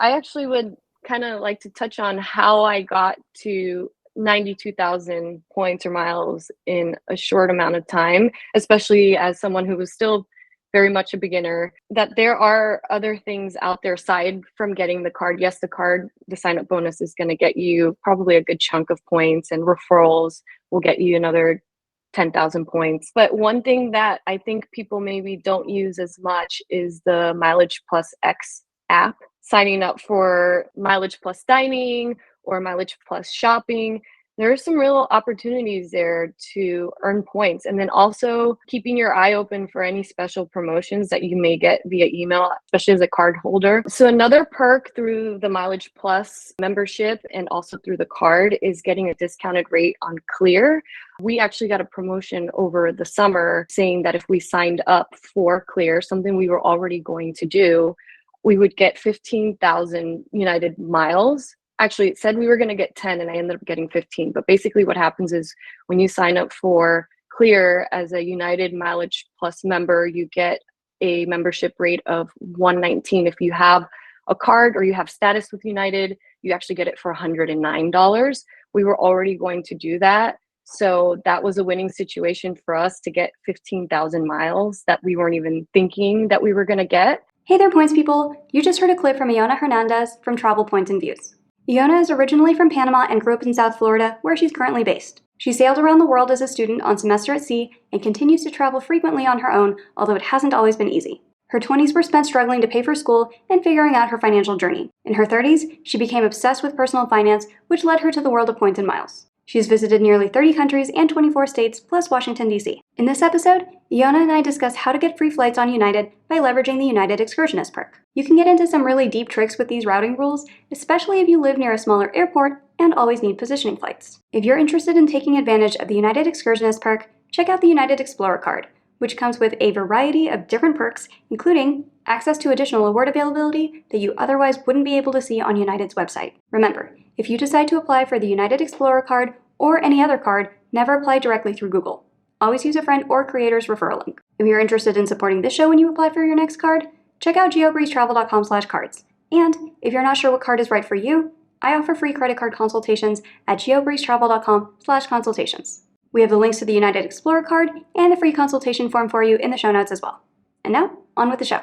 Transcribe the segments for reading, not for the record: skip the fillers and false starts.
I actually would kind of like to touch on how I got to 92,000 points or miles in a short amount of time, especially as someone who was still very much a beginner, that there are other things out there aside from getting the card. Yes, the sign up bonus is going to get you probably a good chunk of points, and referrals will get you another 10,000 points. But one thing that I think people maybe don't use as much is the Mileage Plus X app. Signing up for Mileage Plus Dining or Mileage Plus Shopping, there are some real opportunities there to earn points. And then also keeping your eye open for any special promotions that you may get via email, especially as a card holder. So another perk through the Mileage Plus membership and also through the card is getting a discounted rate on Clear. We actually got a promotion over the summer saying that if we signed up for Clear, something we were already going to do, we would get 15,000 United miles. Actually, it said we were going to get 10 and I ended up getting 15. But basically what happens is when you sign up for Clear as a United Mileage Plus member, you get a membership rate of $119. If you have a card or you have status with United, you actually get it for $109. We were already going to do that. So that was a winning situation for us to get 15,000 miles that we weren't even thinking that we were going to get. Hey there, points people. You just heard a clip from Ionna Hernandez from Travel Points and Views. Ionna is originally from Panama and grew up in South Florida, where she's currently based. She sailed around the world as a student on semester at sea and continues to travel frequently on her own, although it hasn't always been easy. Her 20s were spent struggling to pay for school and figuring out her financial journey. In her 30s, she became obsessed with personal finance, which led her to the world of points and miles. She's visited nearly 30 countries and 24 states, plus Washington, D.C. In this episode, Ionna and I discuss how to get free flights on United by leveraging the United Excursionist Perk. You can get into some really deep tricks with these routing rules, especially if you live near a smaller airport and always need positioning flights. If you're interested in taking advantage of the United Excursionist Perk, check out the United Explorer card, which comes with a variety of different perks, including access to additional award availability that you otherwise wouldn't be able to see on United's website. Remember, if you decide to apply for the United Explorer card or any other card, never apply directly through Google. Always use a friend or creator's referral link. If you're interested in supporting this show when you apply for your next card, check out geobreezetravel.com/cards. And if you're not sure what card is right for you, I offer free credit card consultations at geobreezetravel.com/consultations. We have the links to the United Explorer card and the free consultation form for you in the show notes as well. And now, on with the show.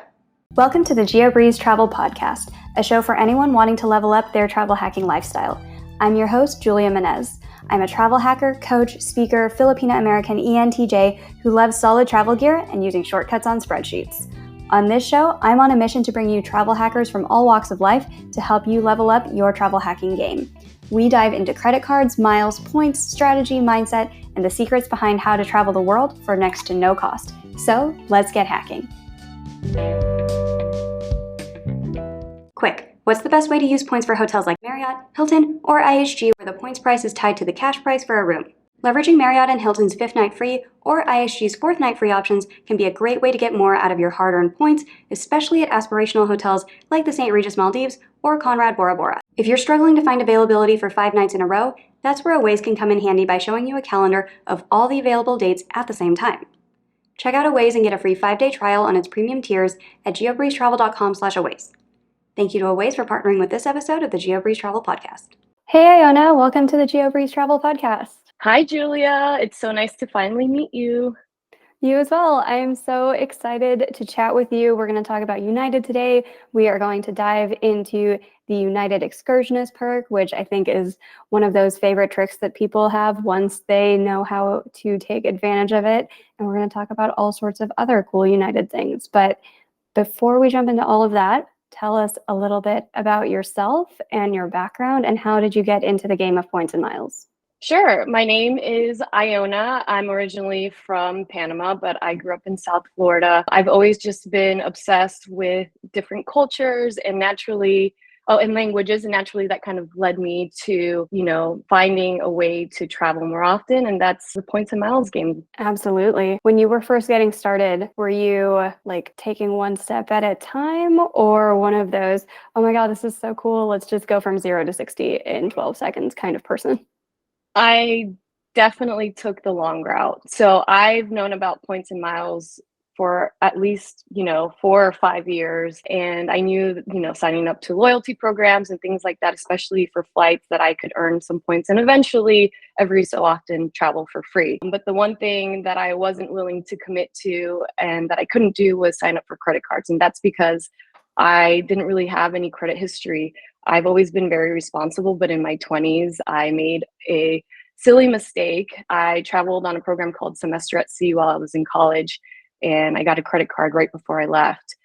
Welcome to the Geobreeze Travel Podcast, a show for anyone wanting to level up their travel hacking lifestyle. I'm your host, Julia Menez. I'm a travel hacker, coach, speaker, Filipina-American ENTJ who loves solid travel gear and using shortcuts on spreadsheets. On this show, I'm on a mission to bring you travel hackers from all walks of life to help you level up your travel hacking game. We dive into credit cards, miles, points, strategy, mindset, and the secrets behind how to travel the world for next to no cost. So, let's get hacking. Quick. What's the best way to use points for hotels like Marriott, Hilton, or IHG where the points price is tied to the cash price for a room? Leveraging Marriott and Hilton's 5th night free or IHG's 4th night free options can be a great way to get more out of your hard-earned points, especially at aspirational hotels like the St. Regis Maldives or Conrad Bora Bora. If you're struggling to find availability for 5 nights in a row, that's where Awaze can come in handy by showing you a calendar of all the available dates at the same time. Check out Awaze and get a free 5-day trial on its premium tiers at geobreezetravel.com/Awaze. Thank you to Awaze for partnering with this episode of the Geobreeze Travel Podcast. Hey, Ionna, welcome to the Geobreeze Travel Podcast. Hi, Julia. It's so nice to finally meet you. You as well. I am so excited to chat with you. We're going to talk about United today. We are going to dive into the United Excursionist Perk, which I think is one of those favorite tricks that people have once they know how to take advantage of it. And we're going to talk about all sorts of other cool United things. But before we jump into all of that, tell us a little bit about yourself and your background, and how did you get into the game of points and miles? Sure. My name is Ionna. I'm originally from Panama, but I grew up in South Florida. I've always just been obsessed with different cultures and languages. And naturally that kind of led me to, finding a way to travel more often. And that's the points and miles game. Absolutely. When you were first getting started, were you taking one step at a time, or one of those, oh my God, this is so cool, let's just go from 0 to 60 in 12 seconds kind of person? I definitely took the long route. So I've known about points and miles for at least, 4 or 5 years. And I knew, signing up to loyalty programs and things like that, especially for flights, that I could earn some points and eventually every so often travel for free. But the one thing that I wasn't willing to commit to and that I couldn't do was sign up for credit cards. And that's because I didn't really have any credit history. I've always been very responsible, but in my 20s, I made a silly mistake. I traveled on a program called Semester at Sea while I was in college, and I got a credit card right before I left.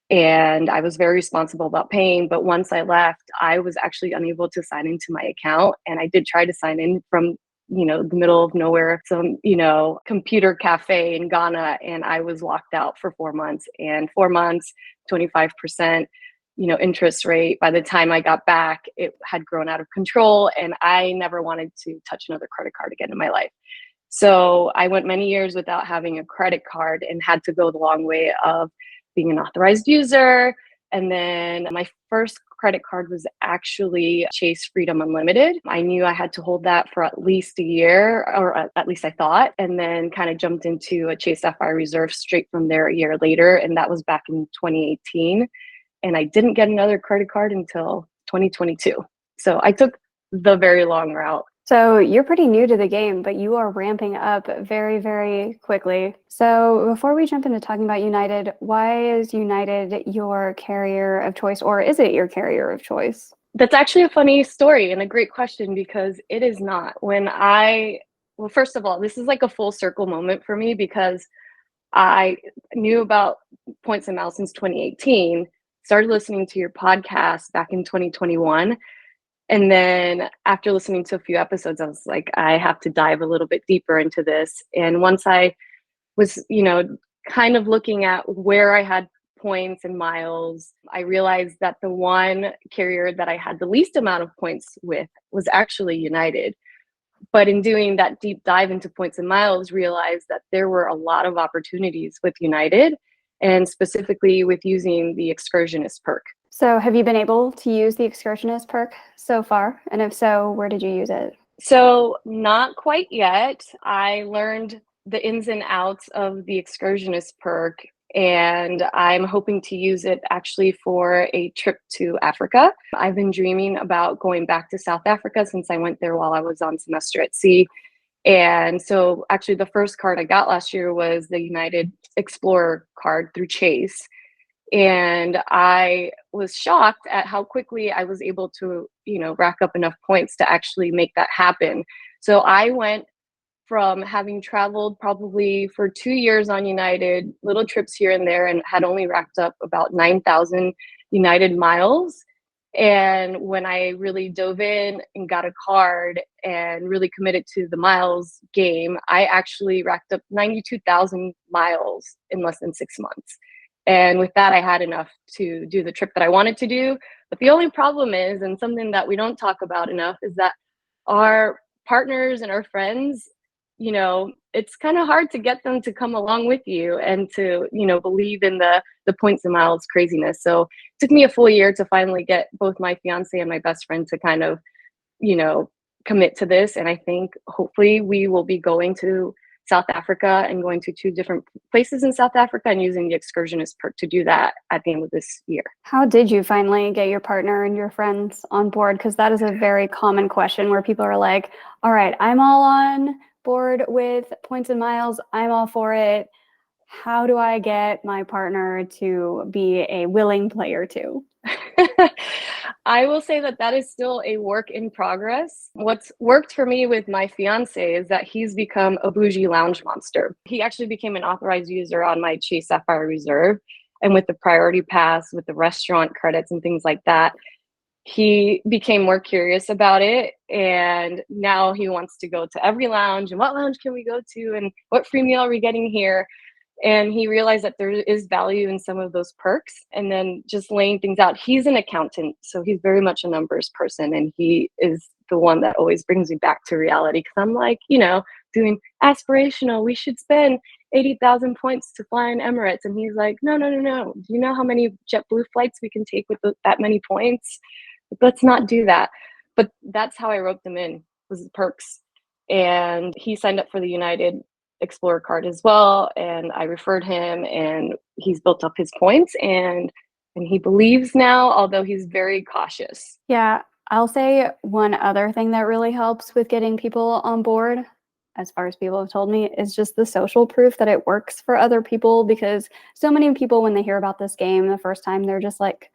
And I was very responsible about paying. But once I left, I was actually unable to sign into my account. And I did try to sign in from, the middle of nowhere, some, computer cafe in Ghana. And I was locked out for 4 months. And 4 months, 25%, interest rate. By the time I got back, it had grown out of control. And I never wanted to touch another credit card again in my life. So I went many years without having a credit card and had to go the long way of being an authorized user. And then my first credit card was actually Chase Freedom Unlimited. I knew I had to hold that for at least a year, or at least I thought, and then kind of jumped into a Chase Sapphire Reserve straight from there a year later. And that was back in 2018. And I didn't get another credit card until 2022. So I took the very long route. So you're pretty new to the game, but you are ramping up very, very quickly. So before we jump into talking about United, why is United your carrier of choice, or is it your carrier of choice? That's actually a funny story and a great question, because it is not. Well, first of all, this is like a full circle moment for me, because I knew about points and miles since 2018, started listening to your podcast back in 2021. And then after listening to a few episodes, I was like, I have to dive a little bit deeper into this. And once I was, kind of looking at where I had points and miles, I realized that the one carrier that I had the least amount of points with was actually United. But in doing that deep dive into points and miles, realized that there were a lot of opportunities with United, and specifically with using the Excursionist Perk. So have you been able to use the Excursionist Perk so far? And if so, where did you use it? So not quite yet. I learned the ins and outs of the Excursionist Perk, and I'm hoping to use it actually for a trip to Africa. I've been dreaming about going back to South Africa since I went there while I was on semester at sea. And so actually the first card I got last year was the United Explorer card through Chase. And I was shocked at how quickly I was able to, rack up enough points to actually make that happen. So I went from having traveled probably for 2 years on United, little trips here and there, and had only racked up about 9,000 United miles. And when I really dove in and got a card and really committed to the miles game, I actually racked up 92,000 miles in less than 6 months. And with that, I had enough to do the trip that I wanted to do. But the only problem is, and something that we don't talk about enough, is that our partners and our friends, it's kind of hard to get them to come along with you and to, believe in the points and miles craziness. So it took me a full year to finally get both my fiance and my best friend to kind of, commit to this. And I think hopefully we will be going to South Africa and going to 2 different places in South Africa and using the Excursionist Perk to do that at the end of this year. How did you finally get your partner and your friends on board? Because that is a very common question where people are like, all right, I'm all on board with points and miles. I'm all for it. How do I get my partner to be a willing player too? I will say that is still a work in progress. What's worked for me with my fiance is that he's become a bougie lounge monster. He actually became an authorized user on my Chase Sapphire Reserve. And with the priority pass, with the restaurant credits and things like that, he became more curious about it. And now he wants to go to every lounge, and what lounge can we go to, and what free meal are we getting here? And he realized that there is value in some of those perks, and then just laying things out. He's an accountant, so he's very much a numbers person, and he is the one that always brings me back to reality, because I'm like, doing aspirational, we should spend 80,000 points to fly in Emirates. And he's like, no. Do you know how many JetBlue flights we can take with that many points? Let's not do that. But that's how I roped him in, was the perks. And he signed up for the United Explorer card as well, and I referred him, and he's built up his points, and he believes now, although he's very cautious. Yeah, I'll say one other thing that really helps with getting people on board, as far as people have told me, is just the social proof that it works for other people, because so many people, when they hear about this game the first time, they're just like,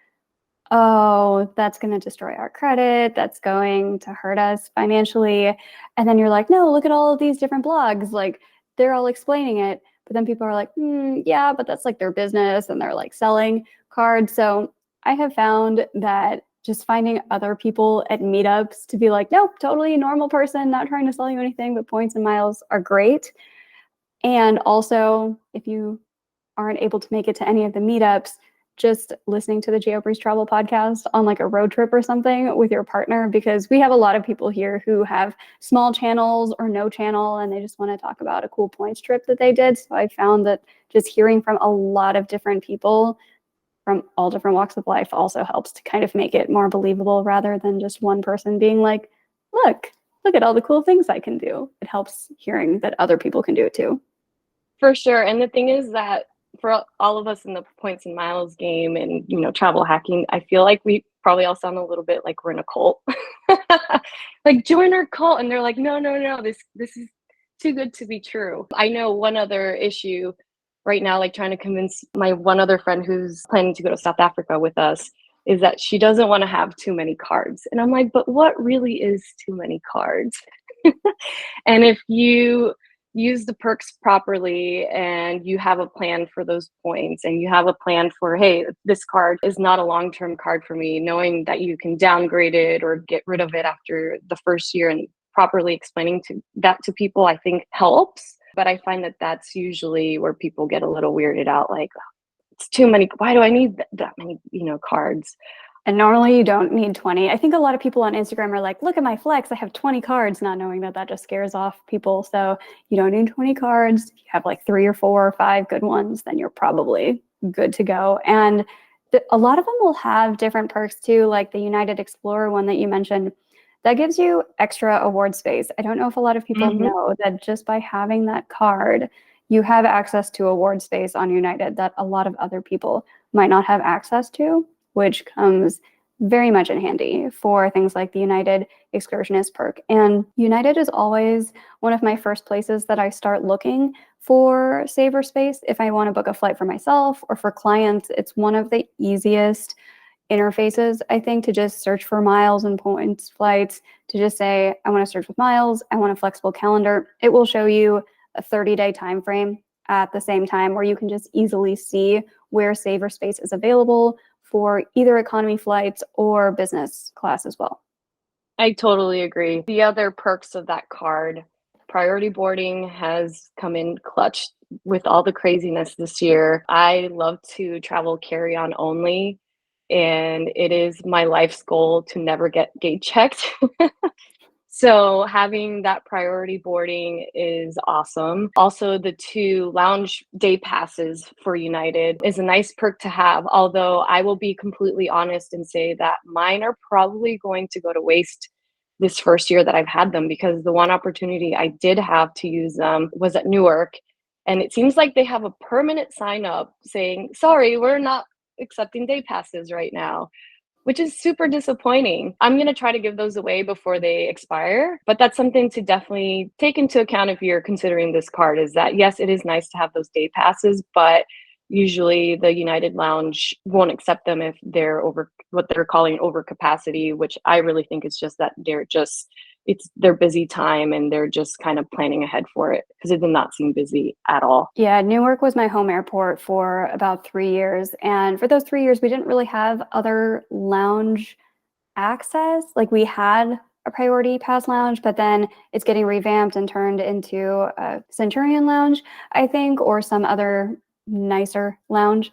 oh, that's going to destroy our credit. That's going to hurt us financially. And then you're like, no, look at all of these different blogs. Like, they're all explaining it. But then people are like, yeah, but that's like their business and they're like selling cards. So I have found that just finding other people at meetups to be like, nope, totally normal person, not trying to sell you anything, but points and miles are great. And also, if you aren't able to make it to any of the meetups, just listening to the Geobreeze travel podcast on like a road trip or something with your partner, because we have a lot of people here who have small channels or no channel and they just want to talk about a cool points trip that they did. So I found that just hearing from a lot of different people from all different walks of life also helps to kind of make it more believable, rather than just one person being like, look at all the cool things I can do. It helps hearing that other people can do it too. For sure. And the thing is that for all of us in the points and miles game and, travel hacking, I feel like we probably all sound a little bit like we're in a cult. Like, join our cult. And they're like, no, this is too good to be true. I know one other issue right now, like trying to convince my one other friend who's planning to go to South Africa with us, is that she doesn't want to have too many cards. And I'm like, but what really is too many cards? And if you use the perks properly and you have a plan for those points and you have a plan for, hey, this card is not a long-term card for me, knowing that you can downgrade it or get rid of it after the first year, and properly explaining that to people, I think helps. But I find that that's usually where people get a little weirded out, like, it's too many, why do I need that many cards? And normally you don't need 20. I think a lot of people on Instagram are like, look at my flex, I have 20 cards, not knowing that just scares off people. So you don't need 20 cards. If you have like 3 or 4 or 5 good ones, then you're probably good to go. And a lot of them will have different perks too, like the United Explorer one that you mentioned. That gives you extra award space. I don't know if a lot of people know that just by having that card, you have access to award space on United that a lot of other people might not have access to, which comes very much in handy for things like the United Excursionist Perk. And United is always one of my first places that I start looking for saver space. If I want to book a flight for myself or for clients, it's one of the easiest interfaces, I think, to just search for miles and points flights, to just say, I want to search with miles, I want a flexible calendar. It will show you a 30-day time frame at the same time, where you can just easily see where saver space is available for either economy flights or business class as well. I totally agree. The other perks of that card, priority boarding has come in clutch with all the craziness this year. I love to travel carry-on only, and it is my life's goal to never get gate checked. So having that priority boarding is awesome. Also, the 2 lounge day passes for United is a nice perk to have, although I will be completely honest and say that mine are probably going to go to waste this first year that I've had them, because the one opportunity I did have to use them was at Newark, and it seems like they have a permanent sign up saying, sorry, we're not accepting day passes right now, which is super disappointing. I'm going to try to give those away before they expire, but that's something to definitely take into account if you're considering this card, is that yes, it is nice to have those day passes, but usually the United Lounge won't accept them if they're over what they're calling overcapacity, which I really think is just that it's their busy time and they're just kind of planning ahead for it, because it did not seem busy at all. Yeah, Newark was my home airport for about 3 years. And for those 3 years, we didn't really have other lounge access. Like, we had a priority pass lounge, but then it's getting revamped and turned into a Centurion lounge, I think, or some other nicer lounge.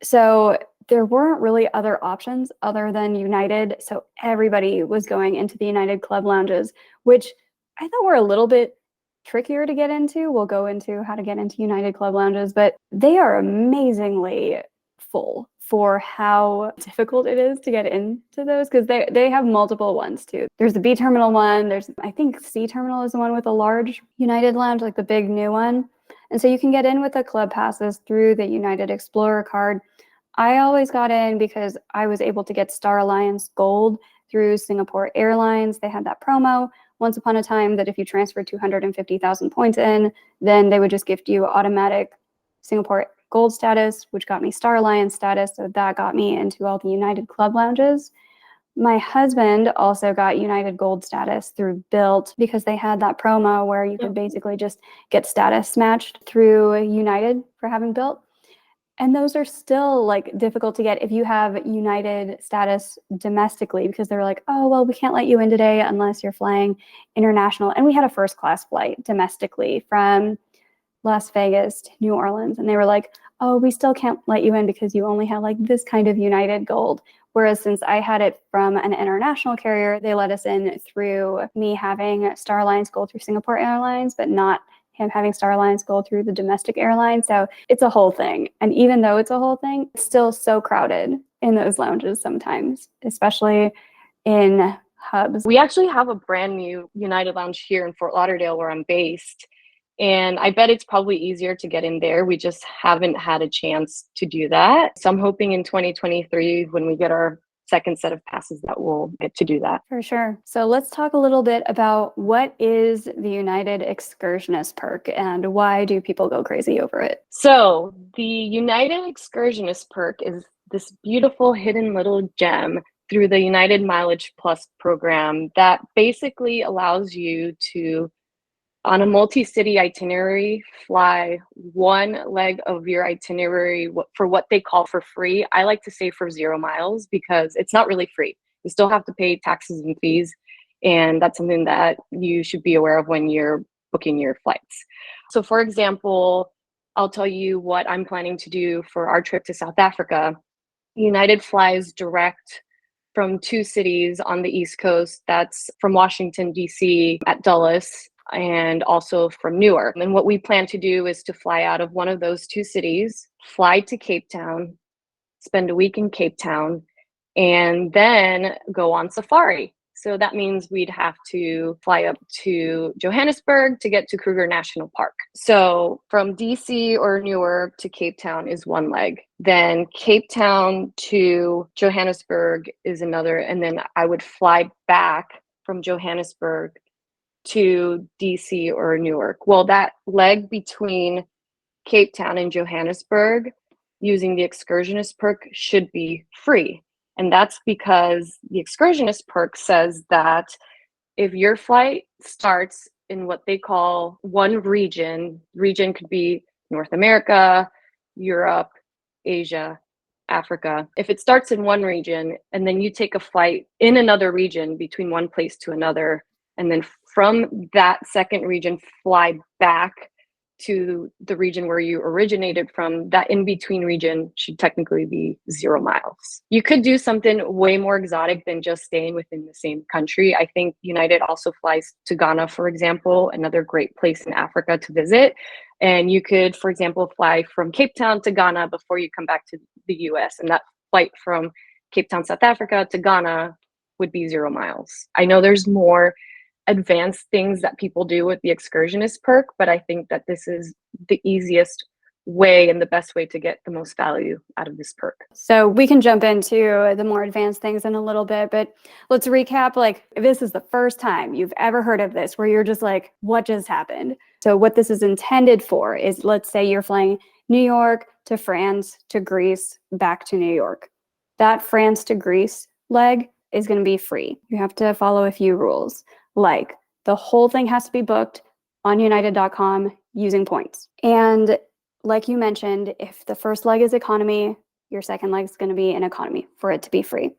So there weren't really other options other than United. So everybody was going into the United Club lounges, which I thought were a little bit trickier to get into. We'll go into how to get into United Club lounges, but they are amazingly full for how difficult it is to get into those, because they have multiple ones too. There's the B terminal one. There's, I think C terminal is the one with a large United lounge, like the big new one. And so you can get in with the club passes through the United Explorer card. I always got in because I was able to get Star Alliance Gold through Singapore Airlines. They had that promo once upon a time that if you transferred 250,000 points in, then they would just gift you automatic Singapore Gold status, which got me Star Alliance status. So that got me into all the United Club lounges. My husband also got United Gold status through Built because they had that promo where you could basically just get status matched through United for having Built. And those are still like difficult to get if you have United status domestically, because they're like, oh, well, we can't let you in today unless you're flying international. And we had a first class flight domestically from Las Vegas to New Orleans. And they were like, oh, we still can't let you in because you only have like this kind of United Gold. Whereas since I had it from an international carrier, they let us in through me having Star Alliance Gold through Singapore Airlines, but not him having Star Alliance Gold through the domestic airline. So it's a whole thing. And even though it's a whole thing, it's still so crowded in those lounges sometimes, especially in hubs. We actually have a brand new United Lounge here in Fort Lauderdale where I'm based. And I bet it's probably easier to get in there. We just haven't had a chance to do that. So I'm hoping in 2023, when we get our second set of passes, that we'll get to do that. For sure. So let's talk a little bit about what is the United Excursionist Perk and why do people go crazy over it? So the United Excursionist Perk is this beautiful hidden little gem through the United Mileage Plus program that basically allows you to, on a multi-city itinerary, fly one leg of your itinerary for what they call for free. I like to say for 0 miles because it's not really free. You still have to pay taxes and fees, and that's something that you should be aware of when you're booking your flights. So for example, I'll tell you what I'm planning to do for our trip to South Africa. United flies direct from 2 cities on the East Coast. That's from Washington, D.C. at Dulles, and also from Newark. And what we plan to do is to fly out of one of those 2 cities, fly to Cape Town, spend a week in Cape Town, and then go on safari. So that means we'd have to fly up to Johannesburg to get to Kruger National Park. So from DC or Newark to Cape Town is one leg. Then Cape Town to Johannesburg is another. And then I would fly back from Johannesburg to DC or Newark. Well, that leg between Cape Town and Johannesburg using the Excursionist Perk should be free. And that's because the Excursionist Perk says that if your flight starts in what they call one region could be North America, Europe, Asia, Africa. If it starts in one region and then you take a flight in another region between one place to another, and then from that second region fly back to the region where you originated from, that in-between region should technically be 0 miles. You could do something way more exotic than just staying within the same country. I think United also flies to Ghana, for example, another great place in Africa to visit. And you could, for example, fly from Cape Town to Ghana before you come back to the US. And that flight from Cape Town, South Africa to Ghana would be 0 miles. I know there's more advanced things that people do with the Excursionist Perk, but I think that this is the easiest way and the best way to get the most value out of this perk. So we can jump into the more advanced things in a little bit, but let's recap. Like, if this is the first time you've ever heard of this, where you're just like, what just happened? So what this is intended for is, let's say you're flying New York to France to Greece back to New York. That France to Greece leg is going to be free. You have to follow a few rules. Like, the whole thing has to be booked on united.com using points. And like you mentioned, if the first leg is economy, your second leg is going to be in economy for it to be free.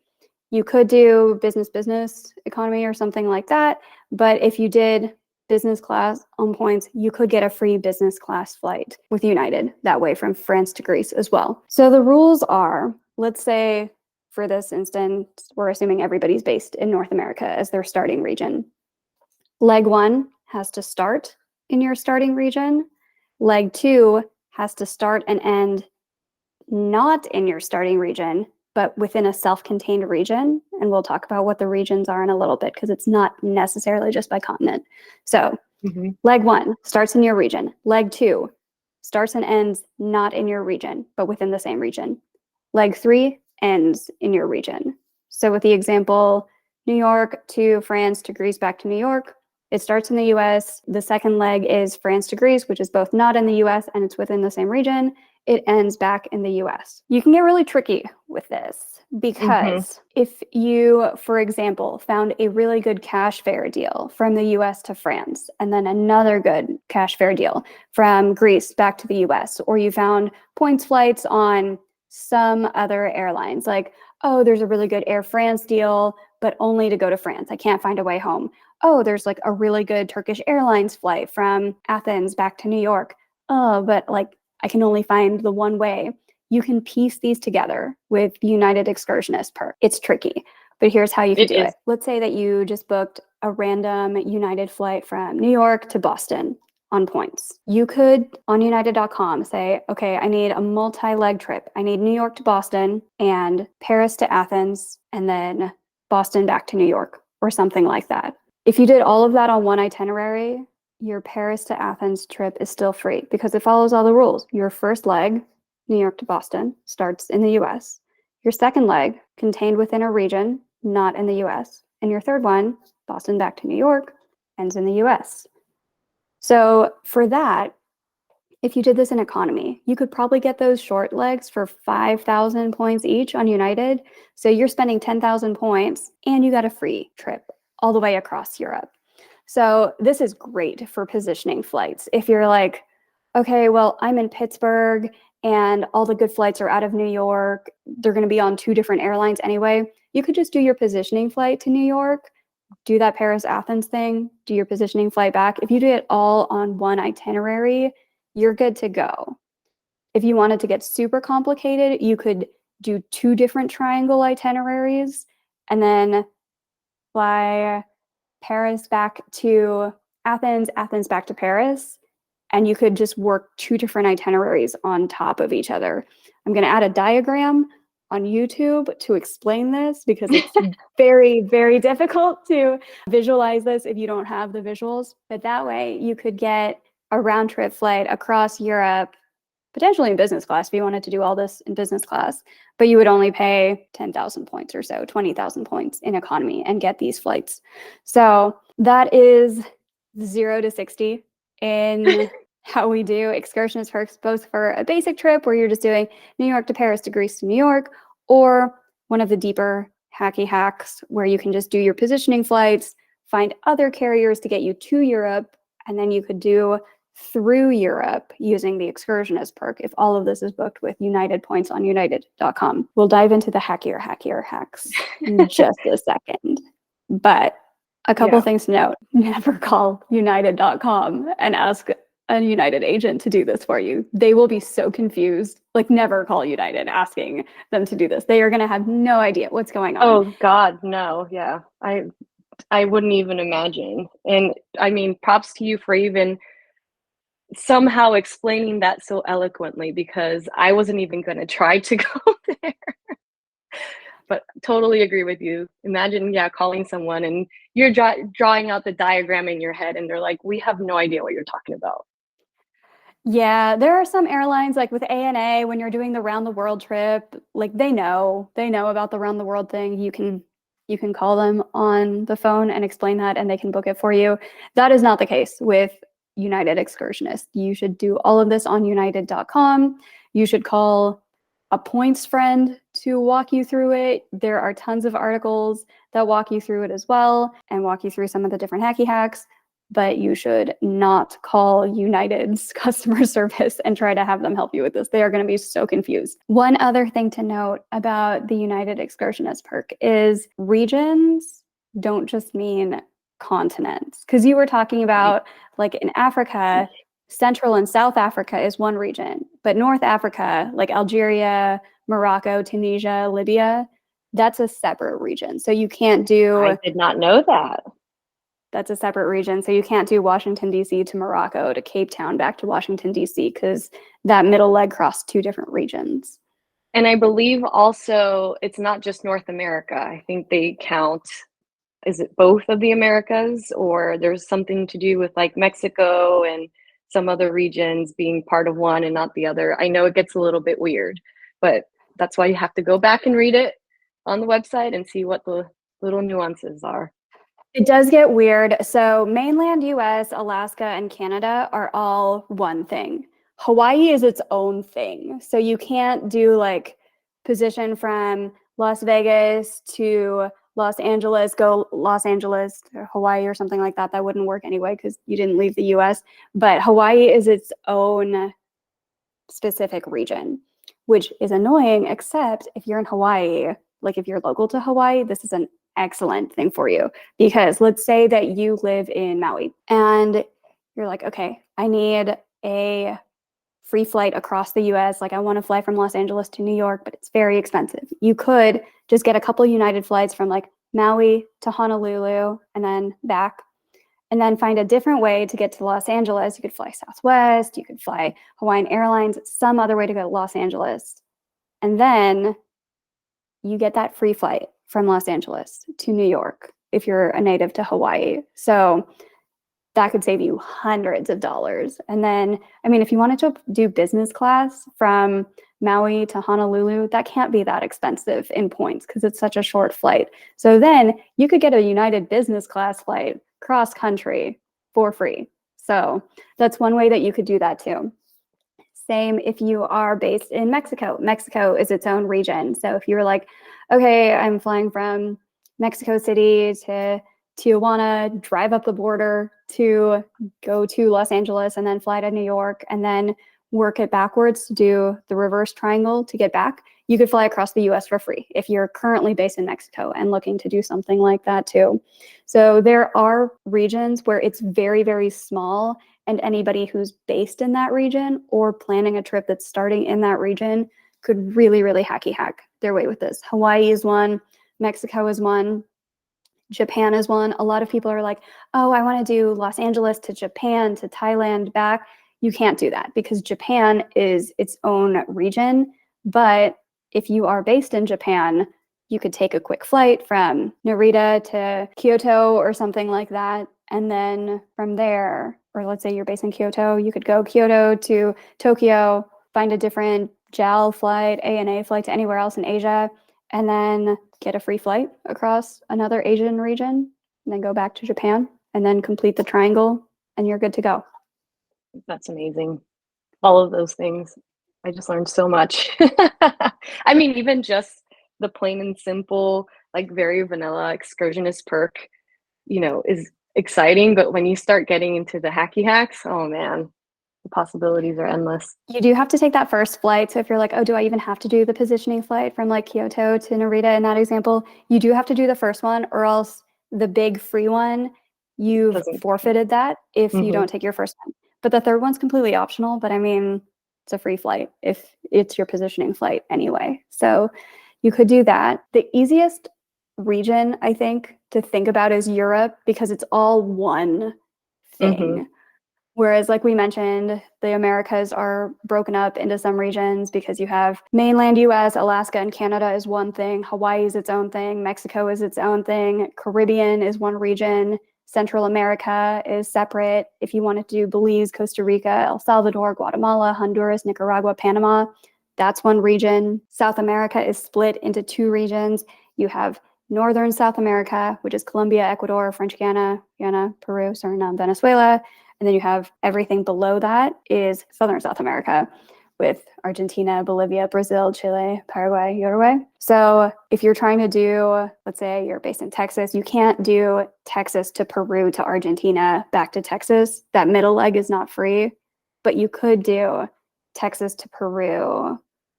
You could do business economy or something like that. But if you did business class on points, you could get a free business class flight with United that way from France to Greece as well. So the rules are, let's say for this instance, we're assuming everybody's based in North America as their starting region. Leg 1 has to start in your starting region. Leg 2 has to start and end not in your starting region, but within a self-contained region. And we'll talk about what the regions are in a little bit because it's not necessarily just by continent. So leg 1 starts in your region. Leg 2 starts and ends not in your region, but within the same region. Leg 3 ends in your region. So with the example, New York to France to Greece back to New York, it starts in the US. The second leg is France to Greece, which is both not in the US and it's within the same region. It ends back in the US. You can get really tricky with this because if you, for example, found a really good cash fare deal from the US to France, and then another good cash fare deal from Greece back to the US, or you found points flights on some other airlines, like, oh, there's a really good Air France deal, but only to go to France. I can't find a way home. Oh, there's like a really good Turkish Airlines flight from Athens back to New York. Oh, but like I can only find the one way. You can piece these together with United Excursionist Perk. It's tricky, but here's how you can do it. Let's say that you just booked a random United flight from New York to Boston on points. You could, on United.com, say, okay, I need a multi-leg trip. I need New York to Boston and Paris to Athens and then Boston back to New York or something like that. If you did all of that on one itinerary, your Paris to Athens trip is still free because it follows all the rules. Your first leg, New York to Boston, starts in the US. Your second leg, contained within a region, not in the US. And your third one, Boston back to New York, ends in the US. So for that, if you did this in economy, you could probably get those short legs for 5,000 points each on United. So you're spending 10,000 points and you got a free trip all the way across Europe. So this is great for positioning flights. If you're like, okay, well, I'm in Pittsburgh and all the good flights are out of New York. They're going to be on 2 different airlines anyway. You could just do your positioning flight to New York, do that Paris-Athens thing, do your positioning flight back. If you do it all on one itinerary, you're good to go. If you wanted to get super complicated, you could do 2 different triangle itineraries and then fly Paris back to Athens, Athens back to Paris, and you could just work 2 different itineraries on top of each other. I'm going to add a diagram on YouTube to explain this because it's very, very difficult to visualize this if you don't have the visuals. But that way you could get a round trip flight across Europe, potentially in business class if you wanted to do all this in business class, but you would only pay 10,000 points or so, 20,000 points in economy and get these flights. So that is 0 to 60 in how we do excursionist perks, both for a basic trip where you're just doing New York to Paris to Greece to New York, or one of the deeper hacky hacks where you can just do your positioning flights, find other carriers to get you to Europe, and then you could do through Europe using the excursionist perk if all of this is booked with United points on United.com. We'll dive into the hackier hacks in just a second. But a couple things to note. Never call United.com and ask a United agent to do this for you. They will be so confused. Like, never call United asking them to do this. They are going to have no idea what's going on. Oh God, no. Yeah. I wouldn't even imagine. And I mean, props to you for even somehow explaining that so eloquently because I wasn't even going to try to go there. But totally agree with you. Imagine, calling someone and you're drawing out the diagram in your head and they're like, we have no idea what you're talking about. Yeah, there are some airlines like with ANA when you're doing the round the world trip, like they know about the round the world thing. You can call them on the phone and explain that and they can book it for you. That is not the case with United Excursionist. You should do all of this on United.com. You should call a points friend to walk you through it. There are tons of articles that walk you through it as well and walk you through some of the different hacky hacks, but you should not call United's customer service and try to have them help you with this. They are going to be so confused. One other thing to note about the United Excursionist perk is regions don't just mean continents. Because you were talking about, like in Africa, Central and South Africa is one region, but North Africa, like Algeria, Morocco, Tunisia, Libya, that's a separate region. So you can't do... I did not know that. That's a separate region. So you can't do Washington, D.C. to Morocco to Cape Town back to Washington, D.C. because that middle leg crossed 2 different regions. And I believe also it's not just North America. I think they count, is it both of the Americas, or there's something to do with like Mexico and some other regions being part of one and not the other. I know it gets a little bit weird, but that's why you have to go back and read it on the website and see what the little nuances are. It does get weird. So mainland US, Alaska, and Canada are all one thing. Hawaii is its own thing. So you can't do like position from Las Vegas to Los Angeles, go Los Angeles to Hawaii or something like that. That wouldn't work anyway because you didn't leave the US. But Hawaii is its own specific region, which is annoying, except if you're in Hawaii, like if you're local to Hawaii, this is an excellent thing for you. Because let's say that you live in Maui and you're like, okay, I need a free flight across the US. Like I want to fly from Los Angeles to New York, but it's very expensive. You could just get a couple United flights from like Maui to Honolulu and then back, and then find a different way to get to Los Angeles. You could fly Southwest, you could fly Hawaiian Airlines, some other way to go to Los Angeles. And then you get that free flight from Los Angeles to New York if you're a native to Hawaii. So that could save you hundreds of dollars. And then, I mean, if you wanted to do business class from Maui to Honolulu, that can't be that expensive in points because it's such a short flight. So then you could get a United business class flight cross country for free. So that's one way that you could do that too. Same if you are based in Mexico. Mexico is its own region. So if you're like, okay, I'm flying from Mexico City to Tijuana, drive up the border to go to Los Angeles and then fly to New York and then work it backwards to do the reverse triangle to get back, you could fly across the US for free if you're currently based in Mexico and looking to do something like that too. So there are regions where it's very, very small, and anybody who's based in that region or planning a trip that's starting in that region could really, really hacky hack their way with this. Hawaii is one, Mexico is one, Japan is one. A lot of people are like, oh, I want to do Los Angeles to Japan to Thailand back. You can't do that because Japan is its own region. But if you are based in Japan, you could take a quick flight from Narita to Kyoto or something like that. And then from there, or let's say you're based in Kyoto, you could go Kyoto to Tokyo, find a different JAL flight, ANA flight to anywhere else in Asia, and then get a free flight across another Asian region, and then go back to Japan, and then complete the triangle, and you're good to go. That's amazing. All of those things. I just learned so much. I mean, even just the plain and simple, like very vanilla excursionist perk, is exciting. But when you start getting into the hacky hacks, oh man, the possibilities are endless. You do have to take that first flight. So if you're like, oh, do I even have to do the positioning flight from like Kyoto to Narita in that example? You do have to do the first one, or else the big free one, you've forfeited that if you don't take your first one. But the third one's completely optional. But I mean, it's a free flight if it's your positioning flight anyway. So you could do that. The easiest region, I think, to think about is Europe because it's all one thing. Whereas, like we mentioned, the Americas are broken up into some regions because you have mainland US, Alaska, and Canada is one thing. Hawaii is its own thing. Mexico is its own thing. Caribbean is one region. Central America is separate. If you wanted to do Belize, Costa Rica, El Salvador, Guatemala, Honduras, Nicaragua, Panama, that's one region. South America is split into two regions. You have Northern South America, which is Colombia, Ecuador, French Guiana, Peru, Suriname, Venezuela. And then you have everything below that is Southern South America with Argentina, Bolivia, Brazil, Chile, Paraguay, Uruguay. So if you're trying to do, let's say you're based in Texas, you can't do Texas to Peru to Argentina back to Texas. That middle leg is not free, but you could do Texas to Peru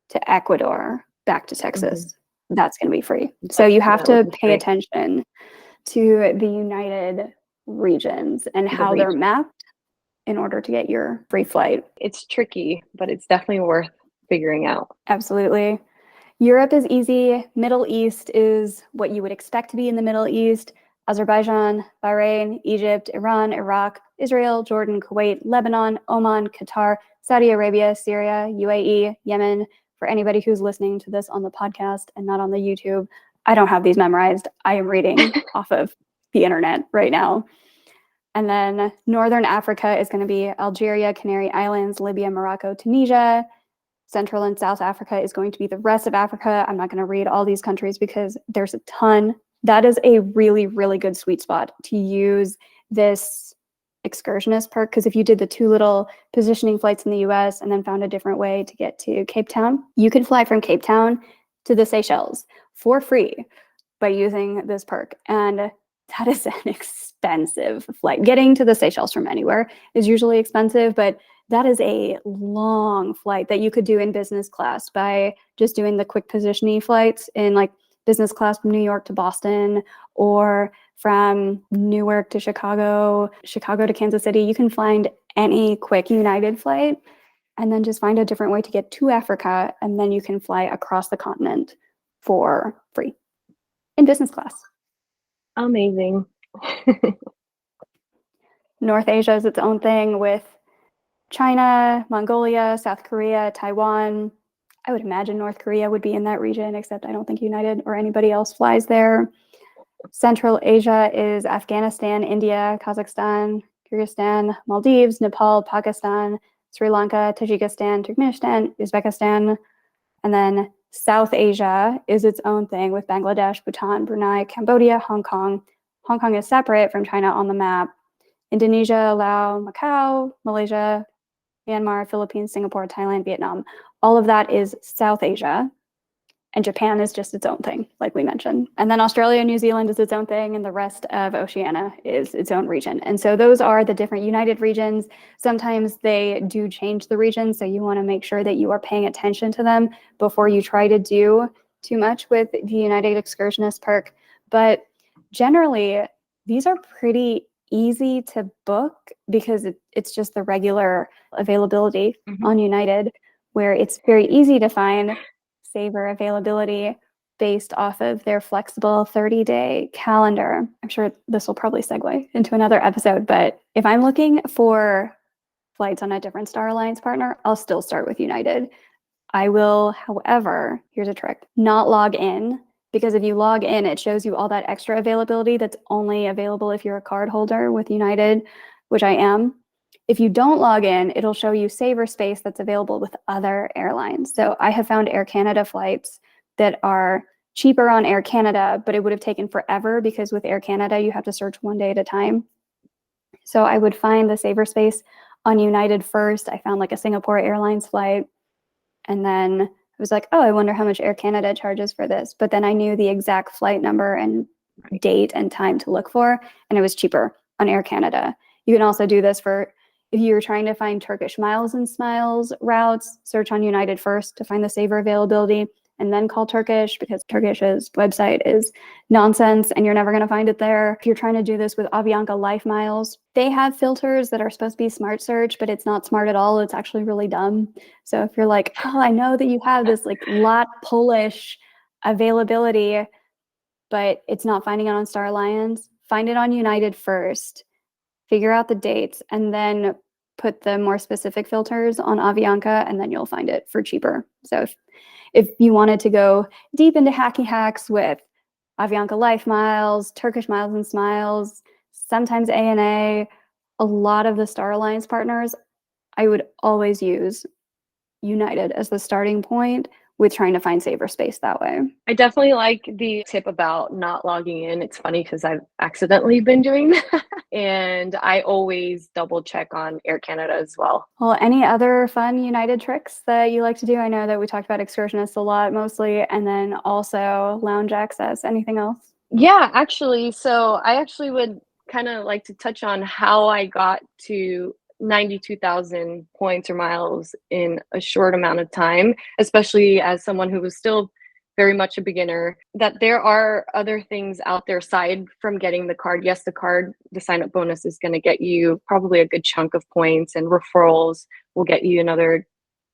to Ecuador back to Texas. That's going to be free. So you have to pay attention to the United regions and how they're mapped in order to get your free flight. It's tricky, but it's definitely worth figuring out. Absolutely. Europe is easy. Middle East is what you would expect to be in the Middle East. Azerbaijan, Bahrain, Egypt, Iran, Iraq, Israel, Jordan, Kuwait, Lebanon, Oman, Qatar, Saudi Arabia, Syria, UAE, Yemen, For anybody who's listening to this on the podcast and not on the YouTube, I don't have these memorized. I am reading off of the internet right now. And then Northern Africa is going to be Algeria, Canary Islands, Libya, Morocco, Tunisia. Central and South Africa is going to be the rest of Africa. I'm not going to read all these countries because there's a ton. That is a really, really good sweet spot to use this excursionist perk, because if you did the 2 little positioning flights in the US and then found a different way to get to Cape Town, you could fly from Cape Town to the Seychelles for free by using this perk. And that is an expensive flight. Getting to the Seychelles from anywhere is usually expensive, but that is a long flight that you could do in business class by just doing the quick positioning flights in like business class from New York to Boston, or from Newark to Chicago, Chicago to Kansas City. You can find any quick United flight and then just find a different way to get to Africa, and then you can fly across the continent for free in business class. Amazing. North Asia is its own thing with China, Mongolia, South Korea, Taiwan. I would imagine North Korea would be in that region, except I don't think United or anybody else flies there. Central Asia is Afghanistan, India, Kazakhstan, Kyrgyzstan, Maldives, Nepal, Pakistan, Sri Lanka, Tajikistan, Turkmenistan, Uzbekistan. And then South Asia is its own thing with Bangladesh, Bhutan, Brunei, Cambodia, Hong Kong. Hong Kong is separate from China on the map. Indonesia, Laos, Macau, Malaysia, Myanmar, Philippines, Singapore, Thailand, Vietnam. All of that is South Asia. And Japan is just its own thing, like we mentioned. And then Australia, New Zealand is its own thing, and the rest of Oceania is its own region. And so those are the different United regions. Sometimes they do change the region, so you want to make sure that you are paying attention to them before you try to do too much with the United Excursionist Perk. But generally, these are pretty easy to book because it's just the regular availability on United, where it's very easy to find saver availability based off of their flexible 30-day calendar. I'm sure this will probably segue into another episode, but if I'm looking for flights on a different Star Alliance partner, I'll still start with United. I will, however, here's a trick, not log in, because if you log in, it shows you all that extra availability that's only available if you're a card holder with United, which I am. If you don't log in, it'll show you saver space that's available with other airlines. So I have found Air Canada flights that are cheaper on Air Canada, but it would have taken forever because with Air Canada, you have to search one day at a time. So I would find the saver space on United first. I found like a Singapore Airlines flight, and then I was like, oh, I wonder how much Air Canada charges for this. But then I knew the exact flight number and date and time to look for, and it was cheaper on Air Canada. You can also do this for if you're trying to find Turkish Miles and Smiles routes, search on United first to find the saver availability, and then call Turkish, because Turkish's website is nonsense and you're never going to find it there. If you're trying to do this with Avianca Life Miles, they have filters that are supposed to be smart search, but it's not smart at all. It's actually really dumb. So if you're like, oh, I know that you have this like lot Polish availability, but it's not finding it on Star Alliance, find it on United first, figure out the dates, and then put the more specific filters on Avianca, and then you'll find it for cheaper. So if you wanted to go deep into hacky hacks with Avianca Life Miles, Turkish Miles and Smiles, sometimes ANA, a lot of the Star Alliance partners, I would always use United as the starting point with trying to find saver space that way. I definitely like the tip about not logging in. It's funny because I've accidentally been doing that. And I always double check on Air Canada as well. Well, any other fun United tricks that you like to do? I know that we talked about excursionists a lot mostly, and then also lounge access. Anything else? Yeah, actually. So I actually would kind of like to touch on how I got to 92,000 points or miles in a short amount of time, especially as someone who was still very much a beginner, that there are other things out there aside from getting the card. Yes, the sign-up bonus is going to get you probably a good chunk of points, and referrals will get you another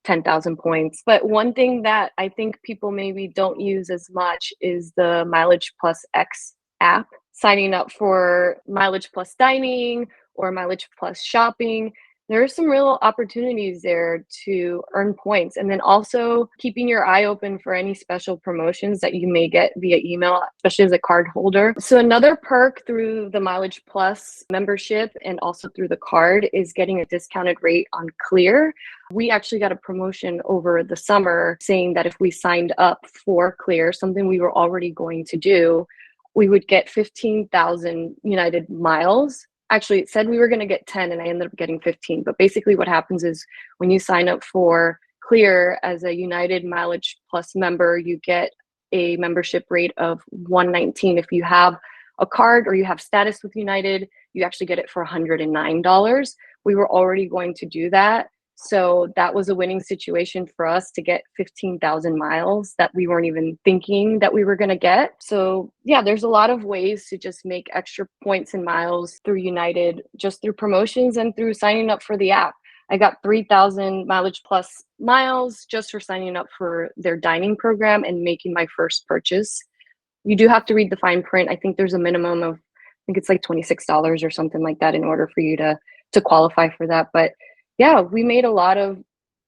10,000 points. But one thing that I think people maybe don't use as much is the Mileage Plus X app. Signing up for Mileage Plus Dining or Mileage Plus Shopping. there are some real opportunities there to earn points. And then also keeping your eye open for any special promotions that you may get via email, especially as a card holder. So another perk through the Mileage Plus membership and also through the card is getting a discounted rate on Clear. We actually got a promotion over the summer saying that if we signed up for Clear, something we were already going to do, we would get 15,000 United miles. Actually, it said we were going to get 10 and I ended up getting 15. But basically what happens is when you sign up for Clear as a United Mileage Plus member, you get a membership rate of $119. If you have a card or you have status with United, you actually get it for $109. We were already going to do that. So that was a winning situation for us to get 15,000 miles that we weren't even thinking that we were going to get. So yeah, there's a lot of ways to just make extra points and miles through United, just through promotions and through signing up for the app. I got 3,000 Mileage Plus miles just for signing up for their dining program and making my first purchase. You do have to read the fine print. I think there's a minimum of, I think it's like $26 or something like that in order for you to qualify for that. But yeah, we made a lot of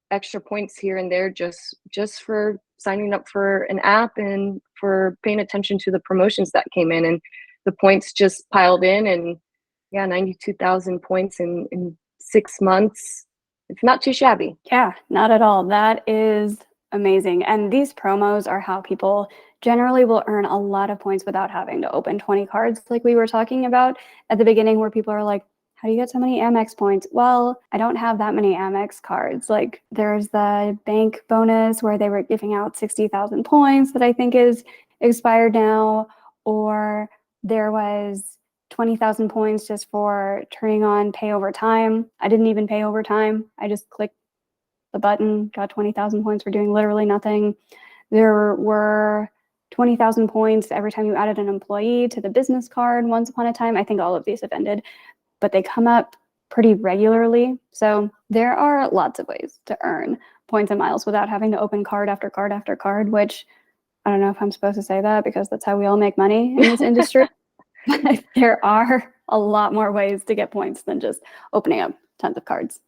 extra points here and there just for signing up for an app and for paying attention to the promotions that came in, and the points just piled in. And yeah, 92,000 points in 6 months. It's not too shabby. Yeah, not at all. That is amazing. And these promos are how people generally will earn a lot of points without having to open 20 cards like we were talking about at the beginning, where people are like, how do you get so many Amex points? Well, I don't have that many Amex cards. Like there's the bank bonus where they were giving out 60,000 points that I think is expired now, or there was 20,000 points just for turning on pay over time. I didn't even pay overtime. I just clicked the button, got 20,000 points for doing literally nothing. There were 20,000 points every time you added an employee to the business card once upon a time. I think all of these have ended, but they come up pretty regularly. So there are lots of ways to earn points and miles without having to open card after card after card, which I don't know if I'm supposed to say that because that's how we all make money in this industry. But there are a lot more ways to get points than just opening up tons of cards.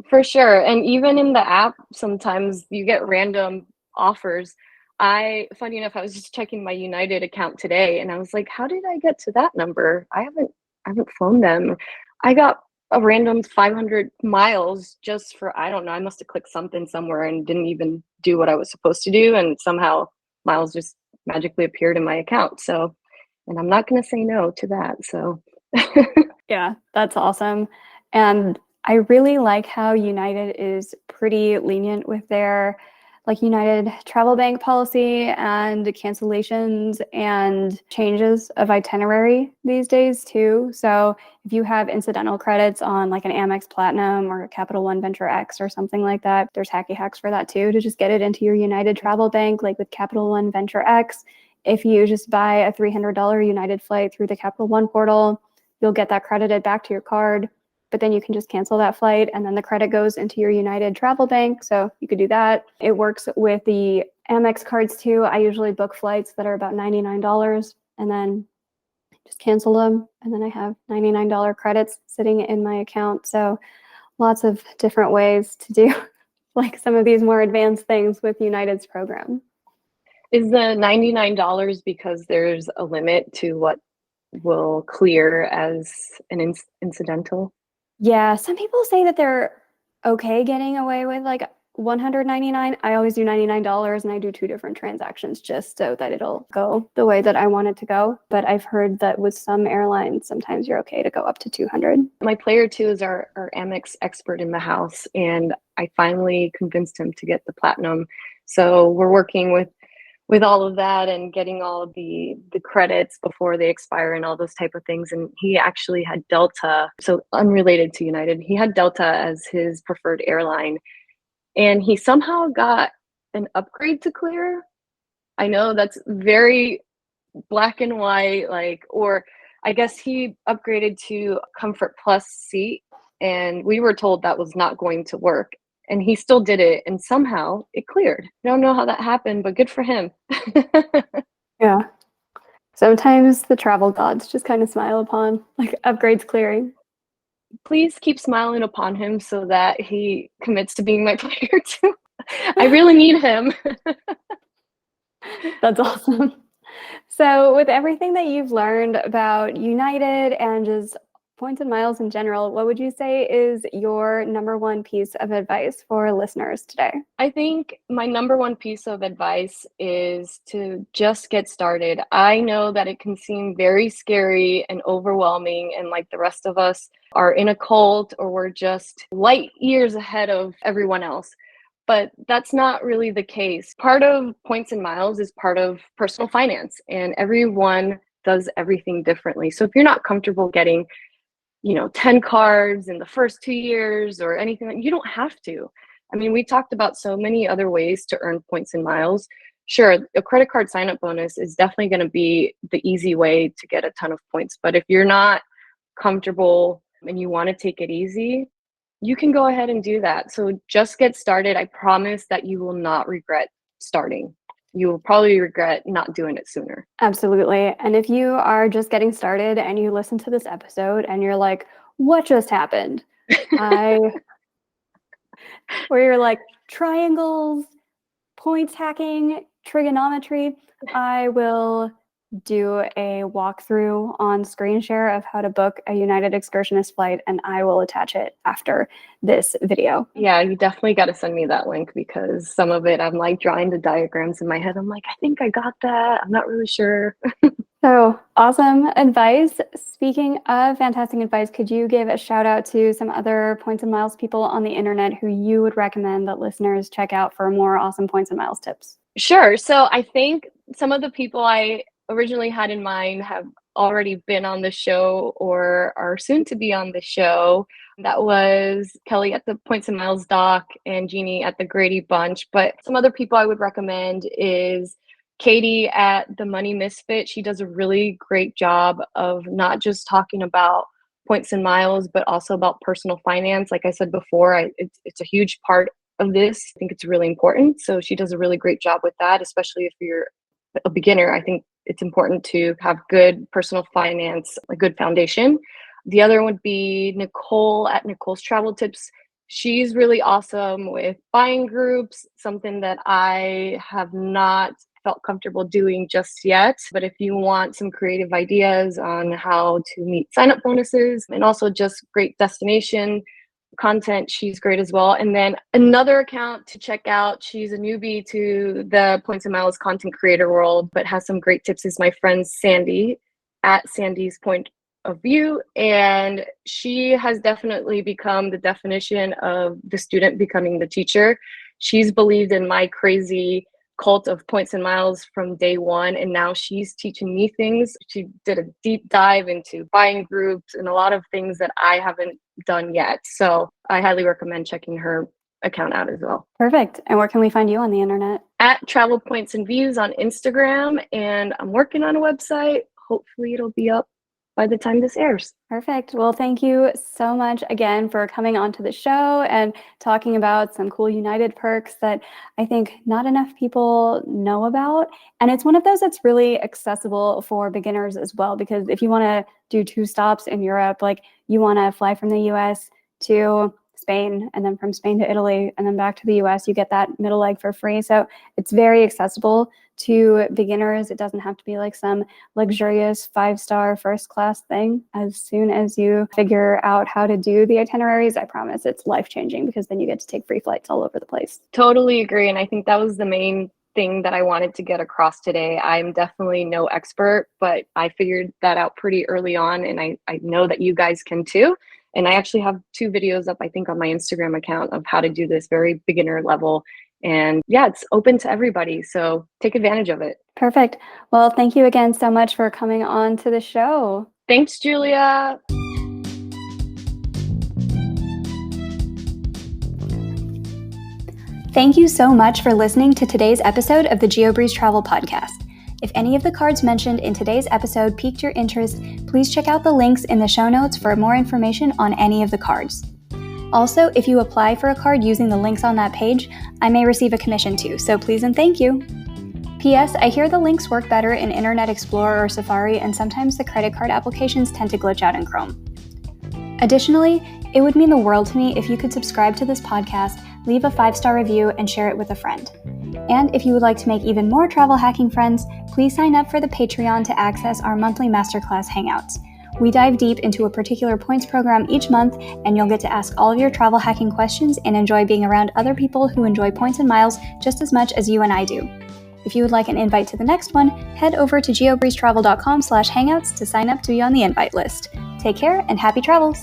For sure. And even in the app, sometimes you get random offers. Funny enough, I was just checking my United account today and I was like, how did I get to that number? I haven't phoned them. I got a random 500 miles just for, I don't know, I must have clicked something somewhere and didn't even do what I was supposed to do. And somehow miles just magically appeared in my account. So, and I'm not going to say no to that. So yeah, that's awesome. And I really like how United is pretty lenient with their United travel bank policy and cancellations and changes of itinerary these days too. So if you have incidental credits on an Amex Platinum or a Capital One Venture X or something like that, there's hacky hacks for that too, to just get it into your United travel bank, like with Capital One Venture X. If you just buy a $300 United flight through the Capital One portal, you'll get that credited back to your card, but then you can just cancel that flight and then the credit goes into your United travel bank. So you could do that. It works with the Amex cards too. I usually book flights that are about $99 and then just cancel them. And then I have $99 credits sitting in my account. So lots of different ways to do some of these more advanced things with United's program. Is the $99 because there's a limit to what will clear as an incidental? Yeah, some people say that they're okay getting away with $199. I always do $99 and I do 2 different transactions just so that it'll go the way that I want it to go. But I've heard that with some airlines, sometimes you're okay to go up to $200. My player 2 is our Amex expert in the house, and I finally convinced him to get the platinum. So we're working with all of that and getting all of the credits before they expire and all those type of things. And he actually had Delta, so unrelated to United. He had Delta as his preferred airline. And he somehow got an upgrade to Clear. I know that's very black and white, or I guess he upgraded to Comfort Plus seat. And we were told that was not going to work. And he still did it, and somehow it cleared. I don't know how that happened, but good for him. Yeah. Sometimes the travel gods just kind of smile upon upgrades clearing. please keep smiling upon him so that he commits to being my player too. I really need him. That's awesome. So, with everything that you've learned about United and just points and miles in general, what would you say is your number one piece of advice for listeners today? I think my number one piece of advice is to just get started. I know that it can seem very scary and overwhelming, and like the rest of us are in a cult or we're just light years ahead of everyone else. But that's not really the case. Part of points and miles is part of personal finance, and everyone does everything differently. So if you're not comfortable getting 10 cards in the first 2 years or anything, you don't have to. I mean, we talked about so many other ways to earn points and miles. Sure, a credit card sign up bonus is definitely going to be the easy way to get a ton of points. But if you're not comfortable and you want to take it easy, you can go ahead and do that. So just get started. I promise that you will not regret starting. You will probably regret not doing it sooner. Absolutely. And if you are just getting started and you listen to this episode and you're like, what just happened? Where you're like, triangles, points hacking, trigonometry, I will do a walkthrough on screen share of how to book a United Excursionist flight, and I will attach it after this video. Yeah, you definitely got to send me that link, because some of it I'm like drawing the diagrams in my head. I'm like, I think I got that. I'm not really sure. So awesome advice. Speaking of fantastic advice, could you give a shout out to some other points and miles people on the internet who you would recommend that listeners check out for more awesome points and miles tips? Sure. So I think some of the people I originally had in mind have already been on the show or are soon to be on the show. That was Kelly at the Points and Miles Doc and Jeannie at the Grady Bunch. But some other people I would recommend is Katie at the Money Misfit. She does a really great job of not just talking about points and miles, but also about personal finance. Like I said before, it's a huge part of this. I think it's really important. So she does a really great job with that, especially if you're a beginner. I think it's important to have good personal finance, a good foundation. The other would be Nicole at Nicole's Travel Tips. She's really awesome with buying groups, something that I have not felt comfortable doing just yet. But if you want some creative ideas on how to meet sign-up bonuses and also just great destination content, she's great as well. And then another account to check out, she's a newbie to the Points and Miles content creator world, but has some great tips, is my friend Sandy at Sandy's Point of View. And she has definitely become the definition of the student becoming the teacher. She's believed in my crazy cult of points and miles from day one, and now she's teaching me things. She did a deep dive into buying groups and a lot of things that I haven't done yet. So I highly recommend checking her account out as well. Perfect. And where can we find you on the internet? At Travel Points and Views on Instagram, and I'm working on a website. Hopefully it'll be up by the time this airs. Perfect. Well, thank you so much again for coming onto the show and talking about some cool United perks that I think not enough people know about. And it's one of those that's really accessible for beginners as well, because if you want to do 2 stops in Europe, like you want to fly from the US to Spain and then from Spain to Italy and then back to the US, you get that middle leg for free. So it's very accessible to beginners. It doesn't have to be like some luxurious 5-star first class thing. As soon as you figure out how to do the itineraries, I promise it's life-changing, because then you get to take free flights all over the place. Totally agree. And I think that was the main thing that I wanted to get across today. I'm definitely no expert, but I figured that out pretty early on, and I know that you guys can too. And I actually have 2 videos up, I think, on my Instagram account of how to do this very beginner level. And yeah, it's open to everybody. So take advantage of it. Perfect. Well, thank you again so much for coming on to the show. Thanks, Julia. Thank you so much for listening to today's episode of the Geobreeze Travel Podcast. If any of the cards mentioned in today's episode piqued your interest, please check out the links in the show notes for more information on any of the cards. Also, if you apply for a card using the links on that page, I may receive a commission too, so please and thank you. P.S. I hear the links work better in Internet Explorer or Safari, and sometimes the credit card applications tend to glitch out in Chrome. Additionally, it would mean the world to me if you could subscribe to this podcast, leave a 5-star review, and share it with a friend. And if you would like to make even more travel hacking friends, please sign up for the Patreon to access our monthly masterclass hangouts. We dive deep into a particular points program each month, and you'll get to ask all of your travel hacking questions and enjoy being around other people who enjoy points and miles just as much as you and I do. If you would like an invite to the next one, head over to geobreezetravel.com/hangouts to sign up to be on the invite list. Take care and happy travels!